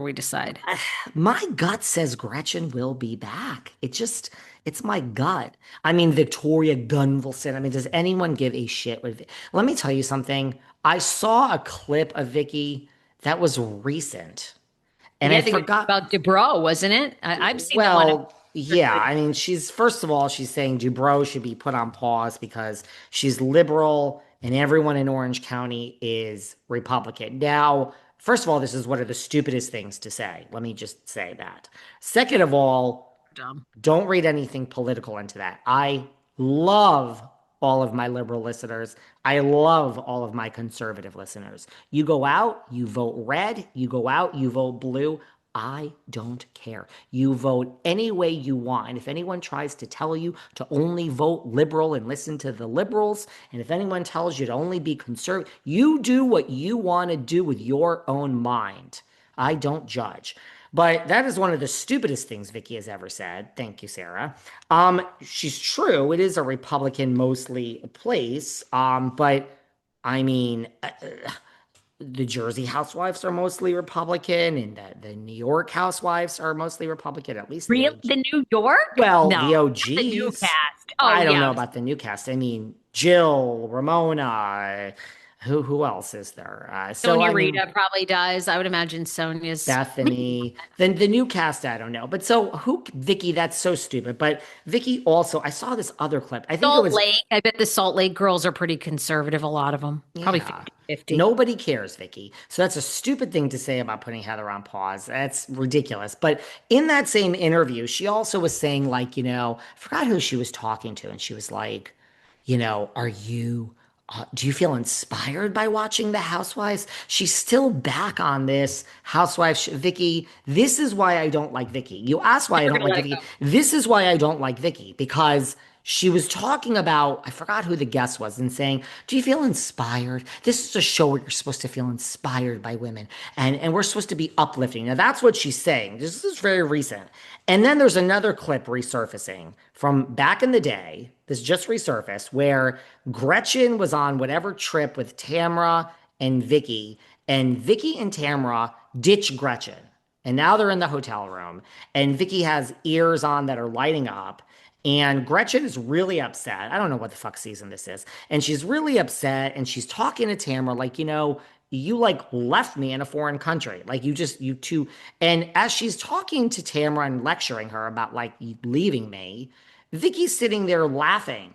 we decide. My gut says Gretchen will be back. It's my gut. I mean, Victoria Gunvalson. I mean, does anyone give a shit with? Let me tell you something. I saw a clip of Vicky that was recent, and Yeah, I I think it was forgot. about Dubrow, wasn't it? I've seen the one about Well, yeah. I mean, she's first of all, she's saying Dubrow should be put on pause because she's liberal and everyone in Orange County is Republican. Now, first of all, this is one of the stupidest things to say. Let me just say that. Second of all, dumb. don't read anything political into that. I love all of my liberal listeners. I love all of my conservative listeners. You go out, you vote red, you go out, you vote blue. I don't care. You vote any way you want. And if anyone tries to tell you to only vote liberal and listen to the liberals, and if anyone tells you to only be conservative, you do what you want to do with your own mind. I don't judge. But that is one of the stupidest things Vicky has ever said. Thank you, Sarah. She's true. It is a Republican mostly place. But I mean, the Jersey housewives are mostly Republican, and the New York housewives are mostly Republican, at least the Real OG. the New York? Well, No, the not the new OGs. cast. Oh I don't know yeah, about the new cast. I mean, Jill, Ramona, who else is there? So Sonia I mean, Rita probably does. I would imagine Sonia's. Bethenny. Then the new cast, I don't know. But so who Vicky, that's so stupid. But Vicky also, I saw this other clip. I think it Salt was, Lake. I bet the Salt Lake girls are pretty conservative, a lot of them. Probably yeah. 50-50. Nobody cares, Vicky. So that's a stupid thing to say about putting Heather on pause. That's ridiculous. But in that same interview, she also was saying, like, I forgot who she was talking to, and she was like, are you do you feel inspired by watching The Housewives? She's still back on this Housewives. Vicky, this is why I don't like Vicky. You asked why I Never don't gonna like let it Vicky. go. This is why I don't like Vicky because she was talking about, I forgot who the guest was, and saying, do you feel inspired? This is a show where you're supposed to feel inspired by women, and we're supposed to be uplifting. Now, that's what she's saying. This is very recent. And then there's another clip resurfacing from back in the day. This just resurfaced where Gretchen was on whatever trip with Tamra and Vicky, and Vicky and Tamra ditch Gretchen. And now they're in the hotel room, and Vicky has ears on that are lighting up. And Gretchen is really upset. I don't know what the fuck season this is. And she's really upset. And she's talking to Tamara, like, you like left me in a foreign country. Like, you two. And as she's talking to Tamara and lecturing her about like leaving me, Vicky's sitting there laughing.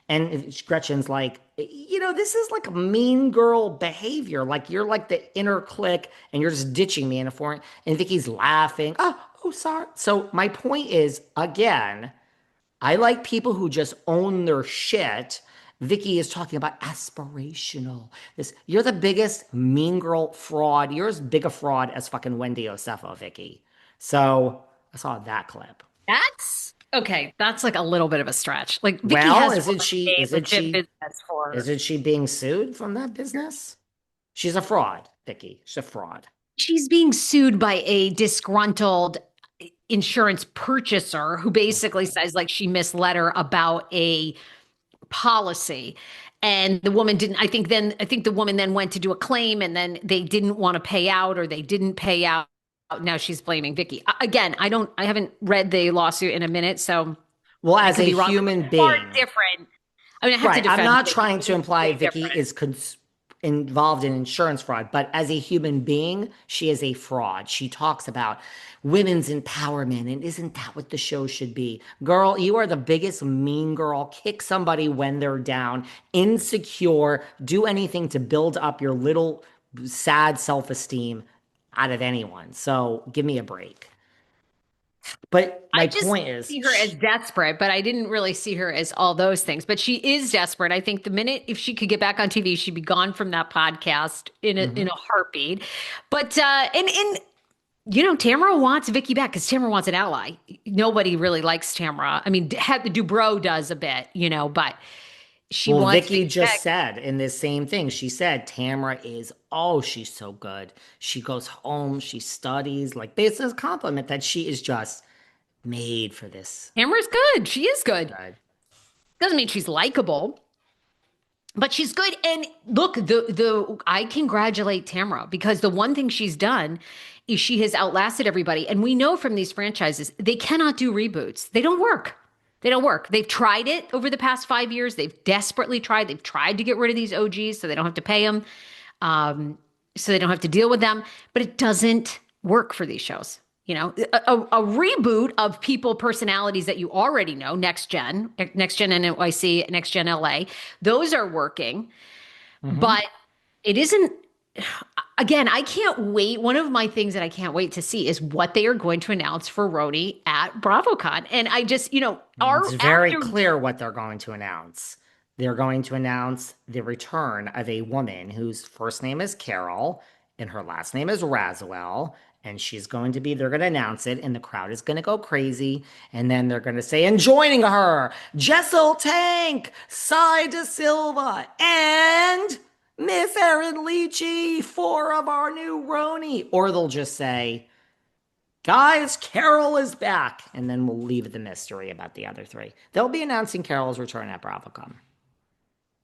And Gretchen's like, this is like mean girl behavior. Like, you're like the inner clique and you're just ditching me in a foreign. And Vicky's laughing. Oh, sorry. So, my point is, again, I like people who just own their shit. Vicky is talking about aspirational. This you're the biggest mean girl fraud. You're as big a fraud as fucking Wendy Osefo, Vicky. So I saw that clip. That's okay. That's like a little bit of a stretch. Like Vicky Well, has run a legit business for. isn't she being sued from that business? She's a fraud, Vicky. She's a fraud. She's being sued by a disgruntled insurance purchaser who basically Okay. says like she misled her about a policy. And the woman didn't, I think the woman then went to do a claim and then they didn't want to pay out or they didn't pay out. Now she's blaming Vicky. Again, I haven't read the lawsuit in a minute, so Well, I as could a be wrong, but human it's far being, different. I mean, I have to right. I'm defend not Vicky. trying to It's imply way Vicky different. is involved in insurance fraud, but as a human being, she is a fraud. She talks about women's empowerment, and isn't that what the show should be? Girl, you are the biggest mean girl. Kick somebody when they're down, insecure, do anything to build up your little sad self esteem out of anyone. So give me a break. But my I just point is, see her as desperate, but I didn't really see her as all those things. But she is desperate. I think the minute if she could get back on TV, she'd be gone from that podcast in mhm. a heartbeat. But and Tamara wants Vicky back because Tamara wants an ally. Nobody really likes Tamara. I mean, Dubrow does a bit, but she Well, wants Vicky Vicky just back. said in this same thing, she said Tamara is, oh, she's so good. She goes home, she studies. Like, this is a compliment that she is just made for this. Tamara's good. She is good. Good. Doesn't mean she's likable. But she's good. And look, the I congratulate Tamra because the one thing she's done is she has outlasted everybody. And we know from these franchises, they cannot do reboots. They don't work. They don't work. They've tried it over the past 5 years. They've desperately tried. They've tried to get rid of these OGs so they don't have to pay them, so they don't have to deal with them. But it doesn't work for these shows. A reboot of people personalities that you already know, next gen NYC, next gen LA, those are working, Hmm. but it isn't. Again, I can't wait. One of my things that I can't wait to see is what they are going to announce for RHONY at BravoCon. And I just, It's our very after clear what they're going to announce. They're going to announce the return of a woman whose first name is Carol and her last name is Raswell. And they're going to announce it, and the crowd is going to go crazy. And then they're going to say, and joining her, Jessel Tank, Cy De Silva, and Miss Erin Leachy, four of our new RHONY. Or they'll just say, guys, Carol is back. And then we'll leave the mystery about the other three. They'll be announcing Carol's return at BravoCon.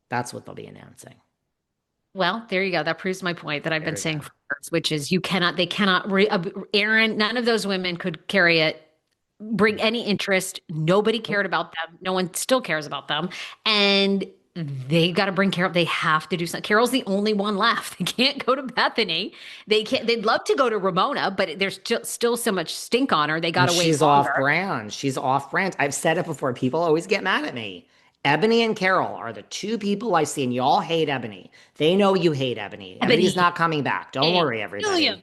That's what they'll be announcing. Well, there you go. That proves my point that I've There been we go. saying for years, which is they cannot, Aaron, none of those women could carry it, bring any interest. Nobody Nope. cared about them. No one still cares about them. And they got to bring Carol. They have to do something. Carol's the only one left. They can't go to Bethenny. They can't, they'd love to go to Ramona, but there's still so much stink on her. They got And to wait she's off longer. brand. She's off brand. I've said it before. People always get mad at me. Ebony and Carol are the two people I see, and y'all hate Ebony. They know you hate Ebony. Ebony's Ebony not coming back. Don't and worry, everybody. Williams.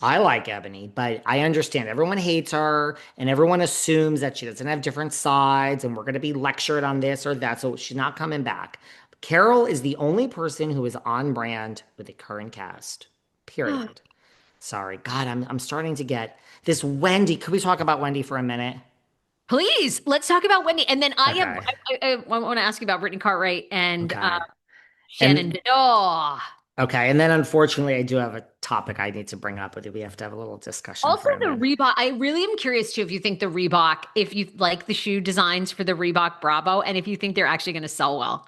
I like Ebony, but I understand everyone hates her and everyone assumes that she doesn't have different sides and we're going to be lectured on this or that. So she's not coming back. Carol is the only person who is on brand with the current cast. Period. Sorry. God, I'm starting to get this Wendy. Could we talk about Wendy for a minute? Please, let's talk about Wendy. And then Okay. I want to ask you about Brittany Cartwright and Okay. Shannon. And Oh, okay. And then unfortunately, I do have a topic I need to bring up with you. We have to have a little discussion also for a the minute. Reebok. I really am curious too if you think the Reebok, if you like the shoe designs for the Reebok Bravo, and if you think they're actually going to sell well.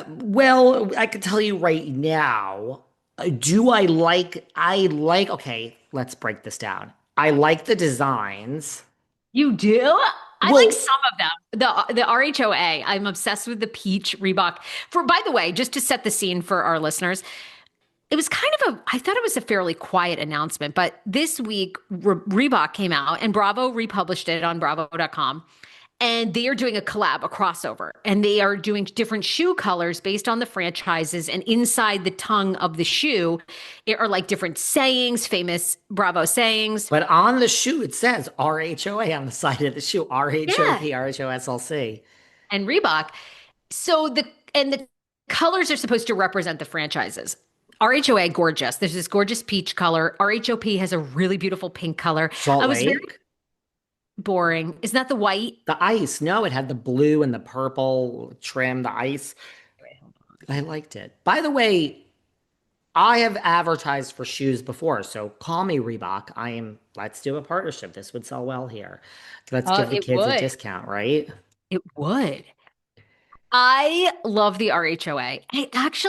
Well, I can tell you right now. Okay, let's break this down. I like the designs. You do? I like Well, some of them. The RHOA. I'm obsessed with the peach Reebok. By the way, just to set the scene for our listeners, it was I thought it was a fairly quiet announcement, but this week Reebok came out and Bravo republished it on bravo.com. And they are doing a collab, a crossover, and they are doing different shoe colors based on the franchises. And inside the tongue of the shoe are like different sayings, famous Bravo sayings. but on the shoe it says RHOA on the side of the shoe, Yeah. RHOP, RHOSLC. And Reebok. So the colors are supposed to represent the franchises. RHOA, gorgeous. There's this gorgeous peach color. RHOP has a really beautiful pink color. Salt I was very Lake, boring. Isn't that the white? the ice. No, it had the blue and the purple trim, the ice. Wait, hold on. I liked it. By the way, I have advertised for shoes before, so call me Reebok. Let's do a partnership. This would sell well here. Let's give the It kids a would. discount, right? It would. I love the RHOA. I actually